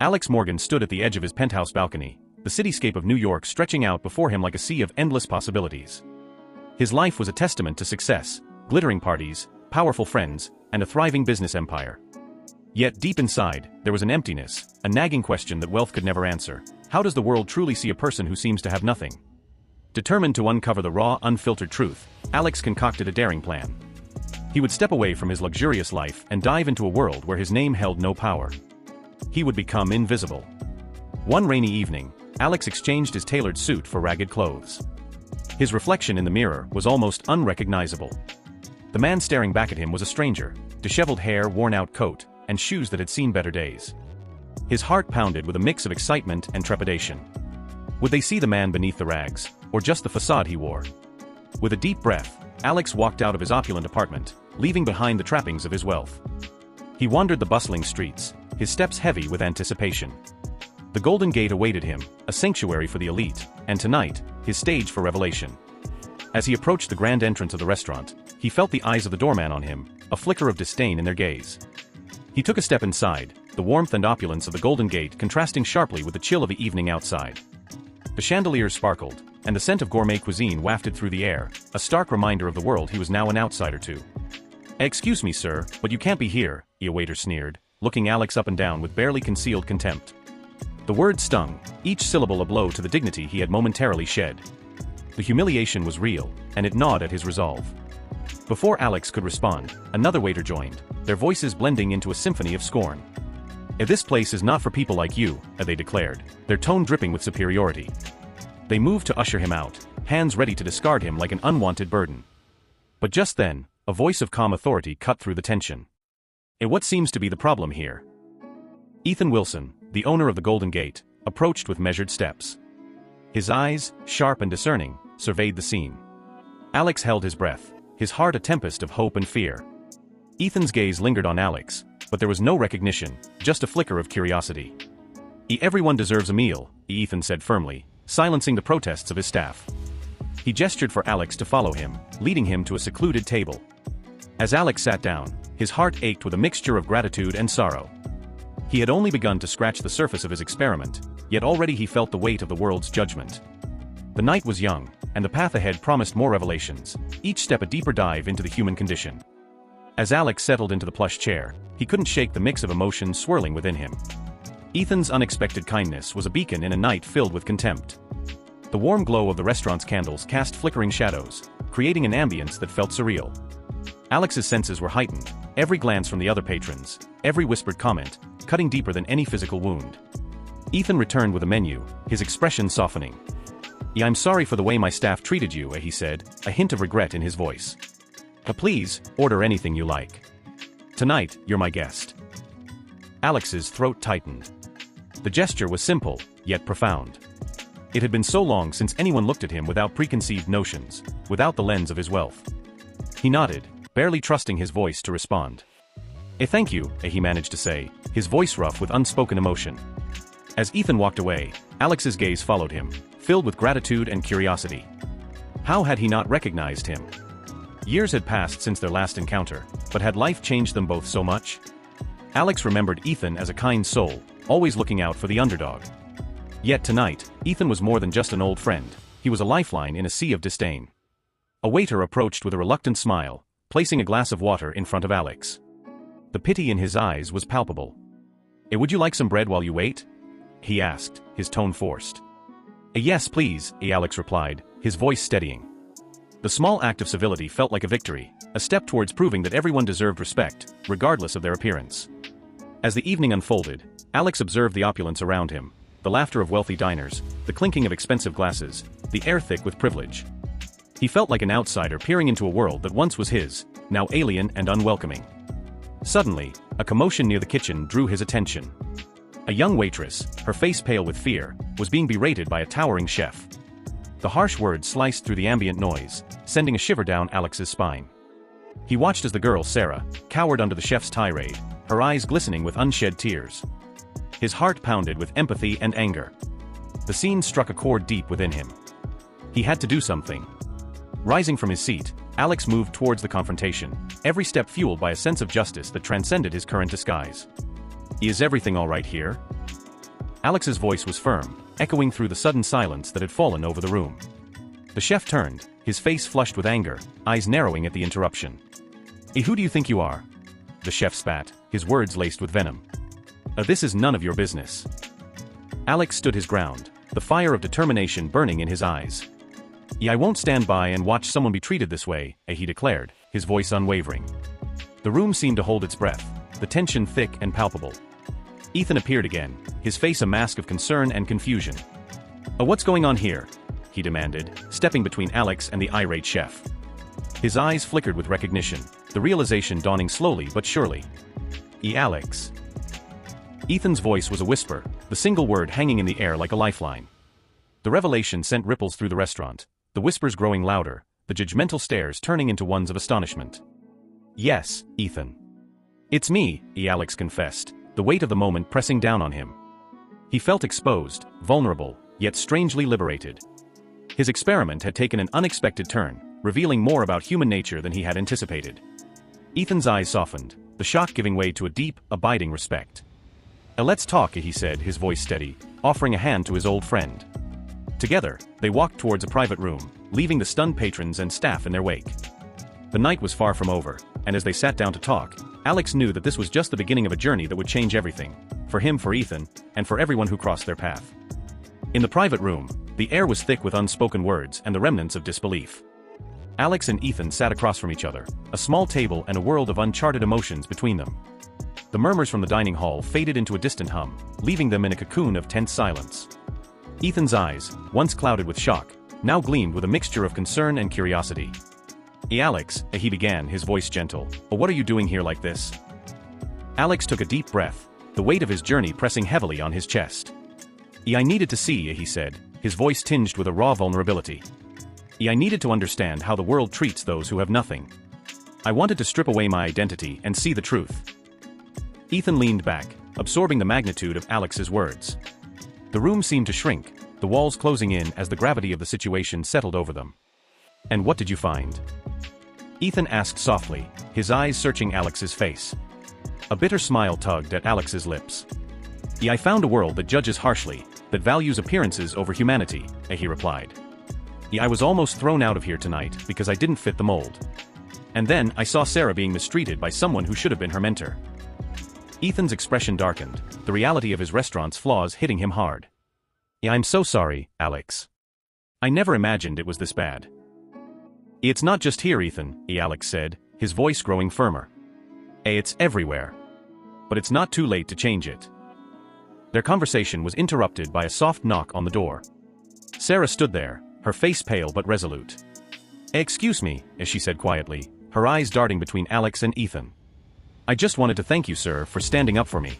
Alex Morgan stood at the edge of his penthouse balcony, the cityscape of New York stretching out before him like a sea of endless possibilities. His life was a testament to success, glittering parties, powerful friends, and a thriving business empire. Yet deep inside, there was an emptiness, a nagging question that wealth could never answer. How does the world truly see a person who seems to have nothing? Determined to uncover the raw, unfiltered truth, Alex concocted a daring plan. He would step away from his luxurious life and dive into a world where his name held no power. He would become invisible. One rainy evening, Alex exchanged his tailored suit for ragged clothes. His reflection in the mirror was almost unrecognizable. The man staring back at him was a stranger, disheveled hair, worn-out coat, and shoes that had seen better days. His heart pounded with a mix of excitement and trepidation. Would they see the man beneath the rags, or just the facade he wore? With a deep breath, Alex walked out of his opulent apartment, leaving behind the trappings of his wealth. He wandered the bustling streets, his steps heavy with anticipation. The Golden Gate awaited him, a sanctuary for the elite, and tonight, his stage for revelation. As he approached the grand entrance of the restaurant, he felt the eyes of the doorman on him, a flicker of disdain in their gaze. He took a step inside, the warmth and opulence of the Golden Gate contrasting sharply with the chill of the evening outside. The chandeliers sparkled, and the scent of gourmet cuisine wafted through the air, a stark reminder of the world he was now an outsider to. "Excuse me, sir, but you can't be here," a waiter sneered, looking Alex up and down with barely concealed contempt. The word stung, each syllable a blow to the dignity he had momentarily shed. The humiliation was real, and it gnawed at his resolve. Before Alex could respond, another waiter joined, their voices blending into a symphony of scorn. "This place is not for people like you," they declared, their tone dripping with superiority. They moved to usher him out, hands ready to discard him like an unwanted burden. But just then, a voice of calm authority cut through the tension. "What seems to be the problem here?" Ethan Wilson, the owner of the Golden Gate, approached with measured steps. His eyes, sharp and discerning, surveyed the scene. Alex held his breath, his heart a tempest of hope and fear. Ethan's gaze lingered on Alex, but there was no recognition, just a flicker of curiosity. "Everyone deserves a meal," Ethan said firmly, silencing the protests of his staff. He gestured for Alex to follow him, leading him to a secluded table. As Alex sat down, his heart ached with a mixture of gratitude and sorrow. He had only begun to scratch the surface of his experiment, yet already he felt the weight of the world's judgment. The night was young, and the path ahead promised more revelations, each step a deeper dive into the human condition. As Alex settled into the plush chair, he couldn't shake the mix of emotions swirling within him. Ethan's unexpected kindness was a beacon in a night filled with contempt. The warm glow of the restaurant's candles cast flickering shadows, creating an ambience that felt surreal. Alex's senses were heightened, every glance from the other patrons, every whispered comment, cutting deeper than any physical wound. Ethan returned with a menu, his expression softening. "I'm sorry for the way my staff treated you," he said, a hint of regret in his voice. "Please, order anything you like. Tonight, you're my guest." Alex's throat tightened. The gesture was simple, yet profound. It had been so long since anyone looked at him without preconceived notions, without the lens of his wealth. He nodded, barely trusting his voice to respond. Thank you," he managed to say, his voice rough with unspoken emotion. As Ethan walked away, Alex's gaze followed him, filled with gratitude and curiosity. How had he not recognized him? Years had passed since their last encounter, but had life changed them both so much? Alex remembered Ethan as a kind soul, always looking out for the underdog. Yet tonight, Ethan was more than just an old friend, he was a lifeline in a sea of disdain. A waiter approached with a reluctant smile, placing a glass of water in front of Alex. The pity in his eyes was palpable. "Would you like some bread while you wait?" he asked, his tone forced. "Yes, please," Alex replied, his voice steadying. The small act of civility felt like a victory, a step towards proving that everyone deserved respect, regardless of their appearance. As the evening unfolded, Alex observed the opulence around him, the laughter of wealthy diners, the clinking of expensive glasses, the air thick with privilege. He felt like an outsider peering into a world that once was his, now alien and unwelcoming. Suddenly, a commotion near the kitchen drew his attention. A young waitress, her face pale with fear, was being berated by a towering chef. The harsh words sliced through the ambient noise, sending a shiver down Alex's spine. He watched as the girl, Sarah, cowered under the chef's tirade, her eyes glistening with unshed tears. His heart pounded with empathy and anger. The scene struck a chord deep within him. He had to do something. Rising from his seat, Alex moved towards the confrontation, every step fueled by a sense of justice that transcended his current disguise. "Is everything all right here?" Alex's voice was firm, echoing through the sudden silence that had fallen over the room. The chef turned, his face flushed with anger, eyes narrowing at the interruption. Who do you think you are? The chef spat, his words laced with venom. This is none of your business. Alex stood his ground, the fire of determination burning in his eyes. I won't stand by and watch someone be treated this way, he declared, his voice unwavering. The room seemed to hold its breath, the tension thick and palpable. Ethan appeared again, his face a mask of concern and confusion. What's going on here? He demanded, stepping between Alex and the irate chef. His eyes flickered with recognition, the realization dawning slowly but surely. Alex. Ethan's voice was a whisper, the single word hanging in the air like a lifeline. The revelation sent ripples through the restaurant, the whispers growing louder, the judgmental stares turning into ones of astonishment. Yes, Ethan. It's me, Alex confessed, the weight of the moment pressing down on him. He felt exposed, vulnerable, yet strangely liberated. His experiment had taken an unexpected turn, revealing more about human nature than he had anticipated. Ethan's eyes softened, the shock giving way to a deep, abiding respect. Let's talk, he said, his voice steady, offering a hand to his old friend. Together, they walked towards a private room, leaving the stunned patrons and staff in their wake. The night was far from over, and as they sat down to talk, Alex knew that this was just the beginning of a journey that would change everything, for him, for Ethan, and for everyone who crossed their path. In the private room, the air was thick with unspoken words and the remnants of disbelief. Alex and Ethan sat across from each other, a small table and a world of uncharted emotions between them. The murmurs from the dining hall faded into a distant hum, leaving them in a cocoon of tense silence. Ethan's eyes, once clouded with shock, now gleamed with a mixture of concern and curiosity. Alex, he began, his voice gentle, what are you doing here like this? Alex took a deep breath, the weight of his journey pressing heavily on his chest. I needed to see, he said, his voice tinged with a raw vulnerability. I needed to understand how the world treats those who have nothing. I wanted to strip away my identity and see the truth. Ethan leaned back, absorbing the magnitude of Alex's words. The room seemed to shrink, the walls closing in as the gravity of the situation settled over them. And what did you find? Ethan asked softly, his eyes searching Alex's face. A bitter smile tugged at Alex's lips. I found a world that judges harshly, that values appearances over humanity, he replied. I was almost thrown out of here tonight because I didn't fit the mold. And then I saw Sarah being mistreated by someone who should have been her mentor. Ethan's expression darkened, the reality of his restaurant's flaws hitting him hard. I'm so sorry, Alex. I never imagined it was this bad. It's not just here, Ethan, Alex said, his voice growing firmer. It's everywhere. But it's not too late to change it. Their conversation was interrupted by a soft knock on the door. Sarah stood there, her face pale but resolute. Excuse me, as she said quietly, her eyes darting between Alex and Ethan. I just wanted to thank you, sir, for standing up for me.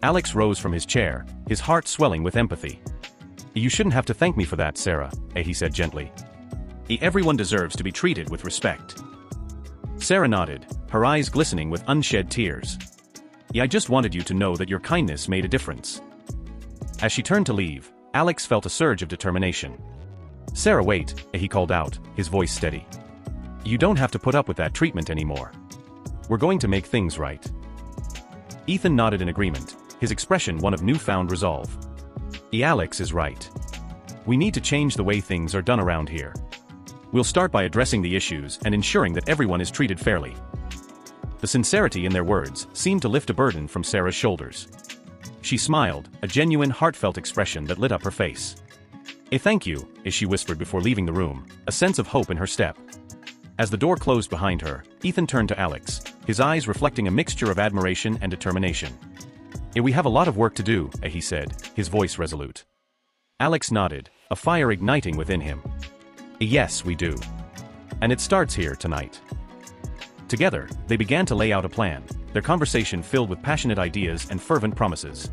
Alex rose from his chair, his heart swelling with empathy. You shouldn't have to thank me for that, Sarah, he said gently. Everyone deserves to be treated with respect. Sarah nodded, her eyes glistening with unshed tears. I just wanted you to know that your kindness made a difference. As she turned to leave, Alex felt a surge of determination. Sarah, wait, he called out, his voice steady. You don't have to put up with that treatment anymore. We're going to make things right. Ethan nodded in agreement, his expression one of newfound resolve. Alex is right. We need to change the way things are done around here. We'll start by addressing the issues and ensuring that everyone is treated fairly. The sincerity in their words seemed to lift a burden from Sarah's shoulders. She smiled, a genuine, heartfelt expression that lit up her face. Thank you, as she whispered before leaving the room, a sense of hope in her step. As the door closed behind her, Ethan turned to Alex, his eyes reflecting a mixture of admiration and determination. We have a lot of work to do, he said, his voice resolute. Alex nodded, a fire igniting within him. Yes, we do. And it starts here tonight. Together, they began to lay out a plan, their conversation filled with passionate ideas and fervent promises.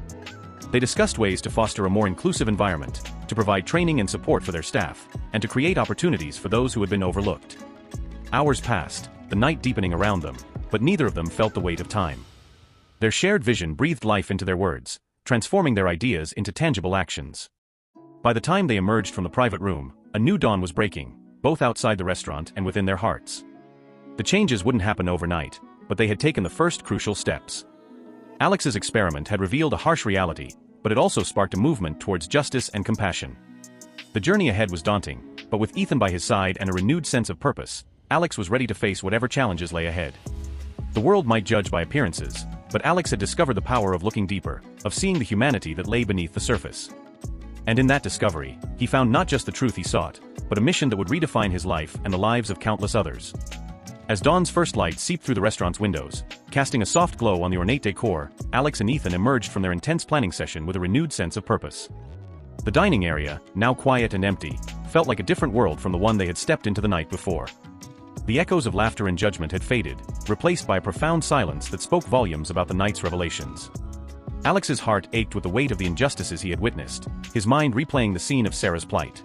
They discussed ways to foster a more inclusive environment, to provide training and support for their staff, and to create opportunities for those who had been overlooked. Hours passed, the night deepening around them, but neither of them felt the weight of time. Their shared vision breathed life into their words, transforming their ideas into tangible actions. By the time they emerged from the private room, a new dawn was breaking, both outside the restaurant and within their hearts. The changes wouldn't happen overnight, but they had taken the first crucial steps. Alex's experiment had revealed a harsh reality, but it also sparked a movement towards justice and compassion. The journey ahead was daunting, but with Ethan by his side and a renewed sense of purpose, Alex was ready to face whatever challenges lay ahead. The world might judge by appearances, but Alex had discovered the power of looking deeper, of seeing the humanity that lay beneath the surface. And in that discovery, he found not just the truth he sought, but a mission that would redefine his life and the lives of countless others. As dawn's first light seeped through the restaurant's windows, casting a soft glow on the ornate decor, Alex and Ethan emerged from their intense planning session with a renewed sense of purpose. The dining area, now quiet and empty, felt like a different world from the one they had stepped into the night before. The echoes of laughter and judgment had faded, replaced by a profound silence that spoke volumes about the night's revelations. Alex's heart ached with the weight of the injustices he had witnessed, his mind replaying the scene of Sarah's plight.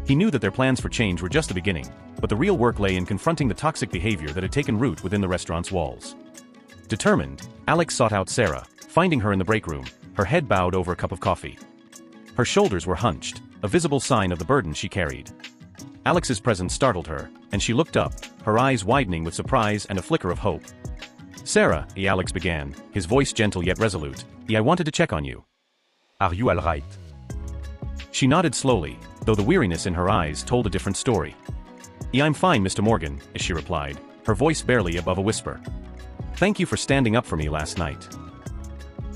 He knew that their plans for change were just the beginning, but the real work lay in confronting the toxic behavior that had taken root within the restaurant's walls. Determined, Alex sought out Sarah, finding her in the break room, her head bowed over a cup of coffee. Her shoulders were hunched, a visible sign of the burden she carried. Alex's presence startled her, and she looked up, her eyes widening with surprise and a flicker of hope. "Sarah," Alex began, his voice gentle yet resolute, "I wanted to check on you. Are you all right?" She nodded slowly, though the weariness in her eyes told a different story. "I'm fine, Mr. Morgan," she replied, her voice barely above a whisper. "Thank you for standing up for me last night."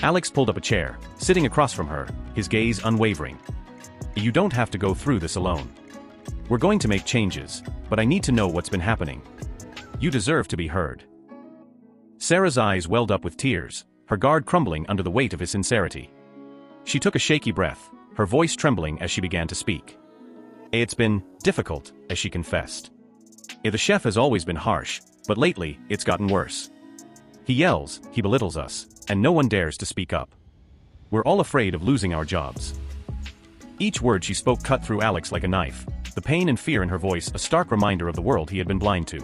Alex pulled up a chair, sitting across from her, his gaze unwavering. "You don't have to go through this alone. We're going to make changes, but I need to know what's been happening. You deserve to be heard." Sarah's eyes welled up with tears, her guard crumbling under the weight of his sincerity. She took a shaky breath, her voice trembling as she began to speak. "It's been difficult," as she confessed. "The chef has always been harsh, but lately, it's gotten worse. He yells, he belittles us, and no one dares to speak up. We're all afraid of losing our jobs." Each word she spoke cut through Alex like a knife, the pain and fear in her voice a stark reminder of the world he had been blind to.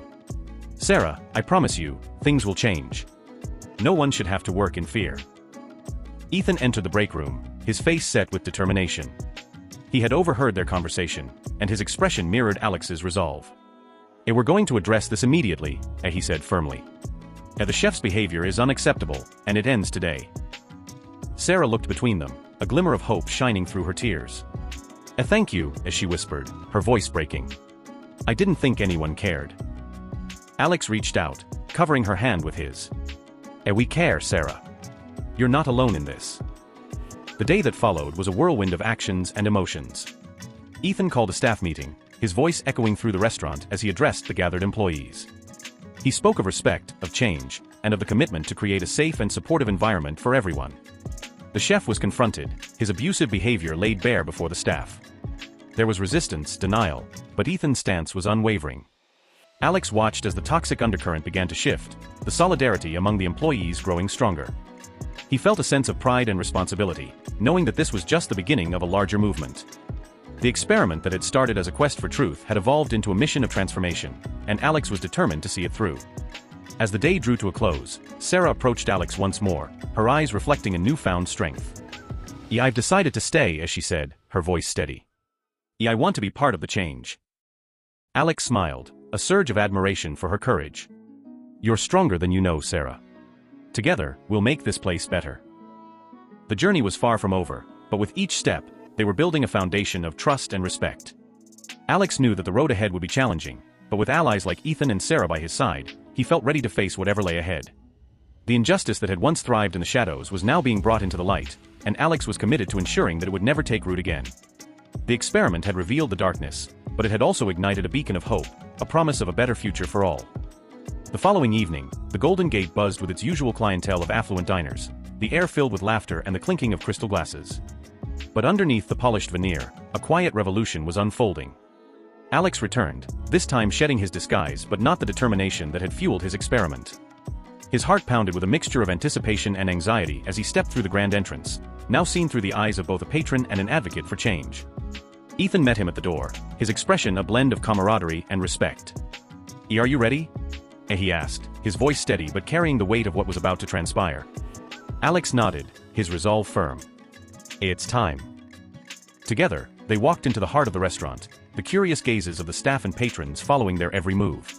"Sarah, I promise you, things will change. No one should have to work in fear." Ethan entered the break room, his face set with determination. He had overheard their conversation, and his expression mirrored Alex's resolve. "We're going to address this immediately," he said firmly. "The chef's behavior is unacceptable, and it ends today." Sarah looked between them, a glimmer of hope shining through her tears. "Thank you," as she whispered, her voice breaking. "I didn't think anyone cared." Alex reached out, covering her hand with his. "We care, Sarah. You're not alone in this." The day that followed was a whirlwind of actions and emotions. Ethan called a staff meeting, his voice echoing through the restaurant as he addressed the gathered employees. He spoke of respect, of change, and of the commitment to create a safe and supportive environment for everyone. The chef was confronted, his abusive behavior laid bare before the staff. There was resistance, denial, but Ethan's stance was unwavering. Alex watched as the toxic undercurrent began to shift, the solidarity among the employees growing stronger. He felt a sense of pride and responsibility, knowing that this was just the beginning of a larger movement. The experiment that had started as a quest for truth had evolved into a mission of transformation, and Alex was determined to see it through. As the day drew to a close, Sarah approached Alex once more, her eyes reflecting a newfound strength. "I've decided to stay," as she said, her voice steady. "I want to be part of the change." Alex smiled, a surge of admiration for her courage. "You're stronger than you know, Sarah. Together, we'll make this place better." The journey was far from over, but with each step, they were building a foundation of trust and respect. Alex knew that the road ahead would be challenging, but with allies like Ethan and Sarah by his side, he felt ready to face whatever lay ahead. The injustice that had once thrived in the shadows was now being brought into the light, and Alex was committed to ensuring that it would never take root again. The experiment had revealed the darkness, but it had also ignited a beacon of hope, a promise of a better future for all. The following evening, the Golden Gate buzzed with its usual clientele of affluent diners, the air filled with laughter and the clinking of crystal glasses. But underneath the polished veneer, a quiet revolution was unfolding. Alex returned, this time shedding his disguise but not the determination that had fueled his experiment. His heart pounded with a mixture of anticipation and anxiety as he stepped through the grand entrance, now seen through the eyes of both a patron and an advocate for change. Ethan met him at the door, his expression a blend of camaraderie and respect. "Are you ready?" he asked, his voice steady but carrying the weight of what was about to transpire. Alex nodded, his resolve firm. "It's time." Together, they walked into the heart of the restaurant, the curious gazes of the staff and patrons following their every move.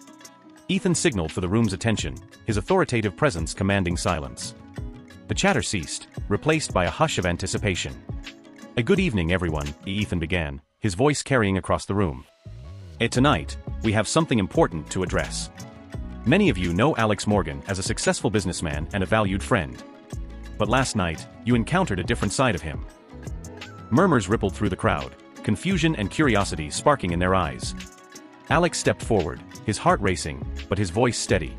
Ethan signaled for the room's attention, his authoritative presence commanding silence. The chatter ceased, replaced by a hush of anticipation. "A good evening, everyone," Ethan began, his voice carrying across the room. Tonight, we have something important to address. Many of you know Alex Morgan as a successful businessman and a valued friend. But last night, you encountered a different side of him." Murmurs rippled through the crowd, confusion and curiosity sparking in their eyes. Alex stepped forward, his heart racing, but his voice steady.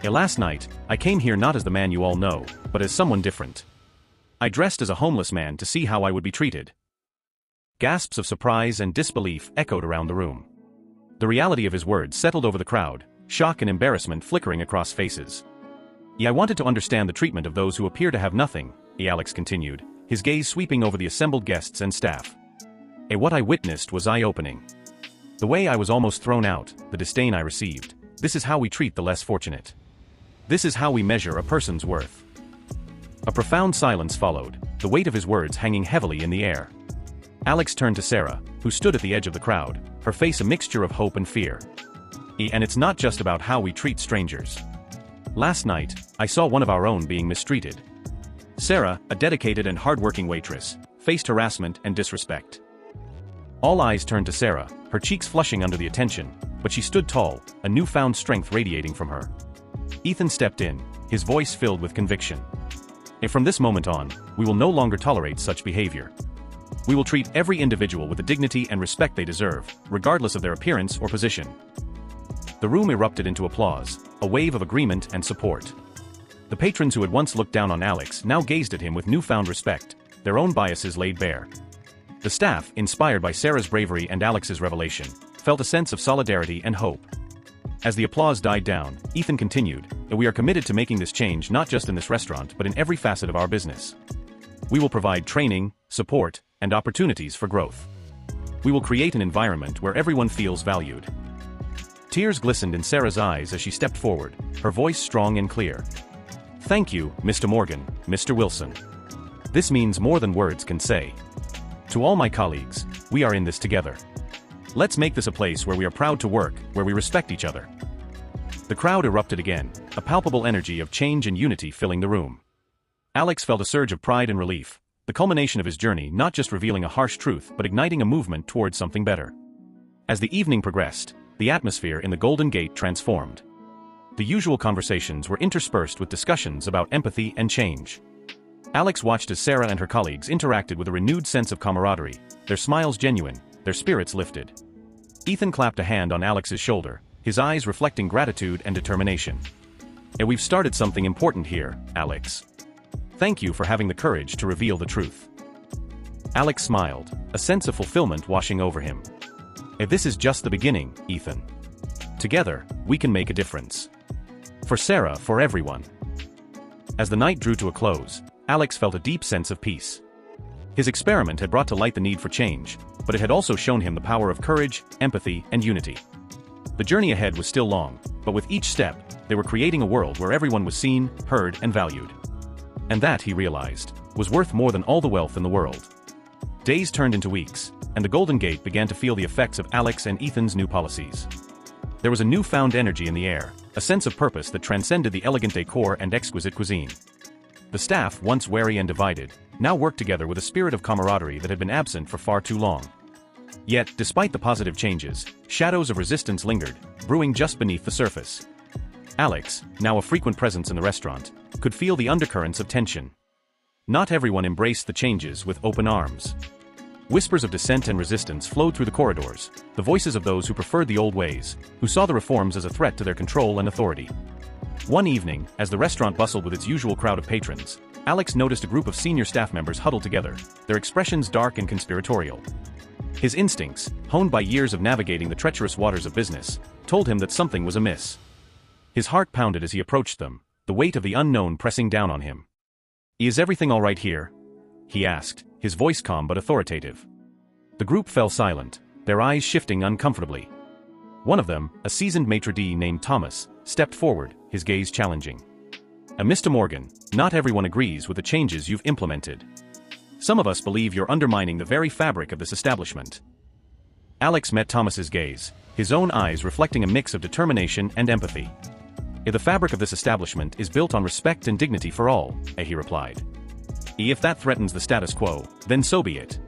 "Last night, I came here not as the man you all know, but as someone different. I dressed as a homeless man to see how I would be treated." Gasps of surprise and disbelief echoed around the room. The reality of his words settled over the crowd, shock and embarrassment flickering across faces. "I wanted to understand the treatment of those who appear to have nothing," Alex continued, his gaze sweeping over the assembled guests and staff. "What I witnessed was eye-opening. The way I was almost thrown out, the disdain I received. This is how we treat the less fortunate. This is how we measure a person's worth." A profound silence followed, the weight of his words hanging heavily in the air. Alex turned to Sarah, who stood at the edge of the crowd, her face a mixture of hope and fear. "And it's not just about how we treat strangers. Last night, I saw one of our own being mistreated." Sarah, a dedicated and hardworking waitress, faced harassment and disrespect. All eyes turned to Sarah, her cheeks flushing under the attention, but she stood tall, a newfound strength radiating from her. Ethan stepped in, his voice filled with conviction. "From this moment on, we will no longer tolerate such behavior. We will treat every individual with the dignity and respect they deserve, regardless of their appearance or position." The room erupted into applause, a wave of agreement and support. The patrons who had once looked down on Alex now gazed at him with newfound respect, their own biases laid bare. The staff, inspired by Sarah's bravery and Alex's revelation, felt a sense of solidarity and hope. As the applause died down, Ethan continued, "We are committed to making this change not just in this restaurant but in every facet of our business. We will provide training, support, and opportunities for growth. We will create an environment where everyone feels valued." Tears glistened in Sarah's eyes as she stepped forward, her voice strong and clear. "Thank you, Mr. Morgan, Mr. Wilson. This means more than words can say. To all my colleagues, we are in this together. Let's make this a place where we are proud to work, where we respect each other." The crowd erupted again, a palpable energy of change and unity filling the room. Alex felt a surge of pride and relief, the culmination of his journey not just revealing a harsh truth but igniting a movement towards something better. As the evening progressed, the atmosphere in the Golden Gate transformed. The usual conversations were interspersed with discussions about empathy and change. Alex watched as Sarah and her colleagues interacted with a renewed sense of camaraderie, their smiles genuine, their spirits lifted. Ethan clapped a hand on Alex's shoulder, his eyes reflecting gratitude and determination. "We've started something important here, Alex. Thank you for having the courage to reveal the truth." Alex smiled, a sense of fulfillment washing over him. "This is just the beginning, Ethan. Together, we can make a difference. For Sarah, for everyone." As the night drew to a close, Alex felt a deep sense of peace. His experiment had brought to light the need for change, but it had also shown him the power of courage, empathy, and unity. The journey ahead was still long, but with each step, they were creating a world where everyone was seen, heard, and valued. And that, he realized, was worth more than all the wealth in the world. Days turned into weeks, and the Golden Gate began to feel the effects of Alex and Ethan's new policies. There was a newfound energy in the air, a sense of purpose that transcended the elegant decor and exquisite cuisine. The staff, once wary and divided, now worked together with a spirit of camaraderie that had been absent for far too long. Yet, despite the positive changes, shadows of resistance lingered, brewing just beneath the surface. Alex, now a frequent presence in the restaurant, could feel the undercurrents of tension. Not everyone embraced the changes with open arms. Whispers of dissent and resistance flowed through the corridors, the voices of those who preferred the old ways, who saw the reforms as a threat to their control and authority. One evening, as the restaurant bustled with its usual crowd of patrons, Alex noticed a group of senior staff members huddled together, their expressions dark and conspiratorial. His instincts, honed by years of navigating the treacherous waters of business, told him that something was amiss. His heart pounded as he approached them, the weight of the unknown pressing down on him. "Is everything all right here?" he asked, his voice calm but authoritative. The group fell silent, their eyes shifting uncomfortably. One of them, a seasoned maitre d' named Thomas, stepped forward, his gaze challenging. "Mr. Morgan, not everyone agrees with the changes you've implemented. Some of us believe you're undermining the very fabric of this establishment." Alex met Thomas's gaze, his own eyes reflecting a mix of determination and empathy. "The fabric of this establishment is built on respect and dignity for all," he replied. "If that threatens the status quo, then so be it."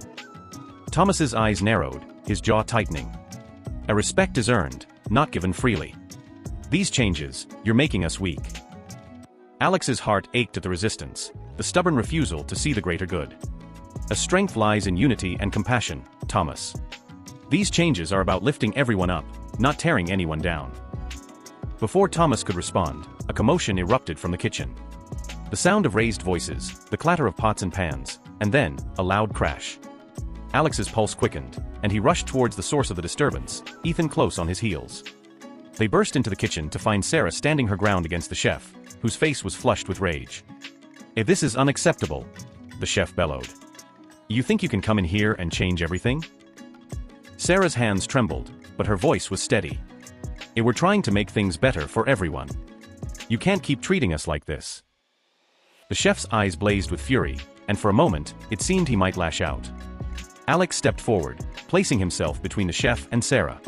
Thomas's eyes narrowed, his jaw tightening. "A respect is earned, not given freely. These changes, you're making us weak." Alex's heart ached at the resistance, the stubborn refusal to see the greater good. "A strength lies in unity and compassion, Thomas. These changes are about lifting everyone up, not tearing anyone down." Before Thomas could respond, a commotion erupted from the kitchen. The sound of raised voices, the clatter of pots and pans, and then, a loud crash. Alex's pulse quickened, and he rushed towards the source of the disturbance, Ethan close on his heels. They burst into the kitchen to find Sarah standing her ground against the chef, whose face was flushed with rage. "This is unacceptable," the chef bellowed. "You think you can come in here and change everything?" Sarah's hands trembled, but her voice was steady. "We're trying to make things better for everyone. You can't keep treating us like this." The chef's eyes blazed with fury, and for a moment, it seemed he might lash out. Alex stepped forward, placing himself between the chef and Sarah.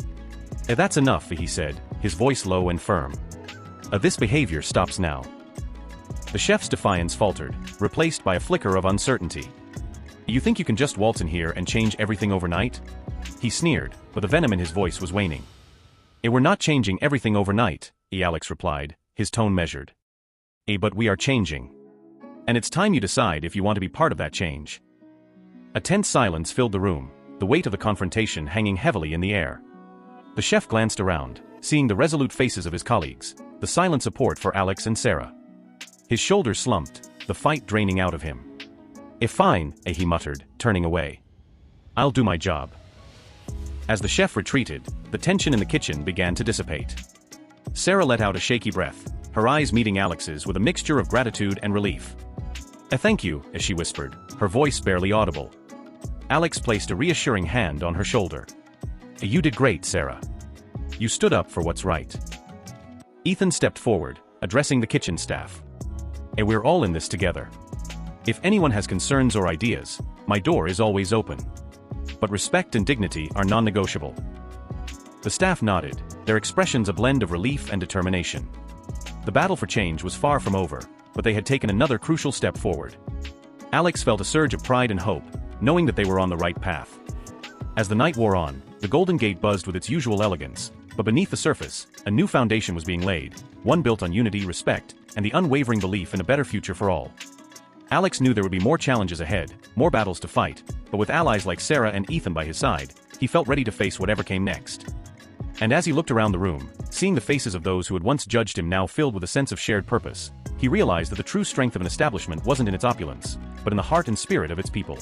"That's enough," he said, his voice low and firm. "This behavior stops now." The chef's defiance faltered, replaced by a flicker of uncertainty. "You think you can just waltz in here and change everything overnight?" He sneered, but the venom in his voice was waning. "We're not changing everything overnight," Alex replied, his tone measured. "But we are changing. And it's time you decide if you want to be part of that change." A tense silence filled the room, the weight of the confrontation hanging heavily in the air. The chef glanced around, seeing the resolute faces of his colleagues, the silent support for Alex and Sarah. His shoulders slumped, the fight draining out of him. Fine," he muttered, turning away. "I'll do my job." As the chef retreated, the tension in the kitchen began to dissipate. Sarah let out a shaky breath, her eyes meeting Alex's with a mixture of gratitude and relief. "Thank you," she whispered, her voice barely audible. Alex placed a reassuring hand on her shoulder. "You did great, Sarah. You stood up for what's right." Ethan stepped forward, addressing the kitchen staff. "We're all in this together. If anyone has concerns or ideas, my door is always open. But respect and dignity are non-negotiable." The staff nodded, their expressions a blend of relief and determination. The battle for change was far from over, but they had taken another crucial step forward. Alex felt a surge of pride and hope, knowing that they were on the right path. As the night wore on, the Golden Gate buzzed with its usual elegance, but beneath the surface, a new foundation was being laid, one built on unity, respect, and the unwavering belief in a better future for all. Alex knew there would be more challenges ahead, more battles to fight, but with allies like Sarah and Ethan by his side, he felt ready to face whatever came next. And as he looked around the room, seeing the faces of those who had once judged him now filled with a sense of shared purpose, he realized that the true strength of an establishment wasn't in its opulence, but in the heart and spirit of its people.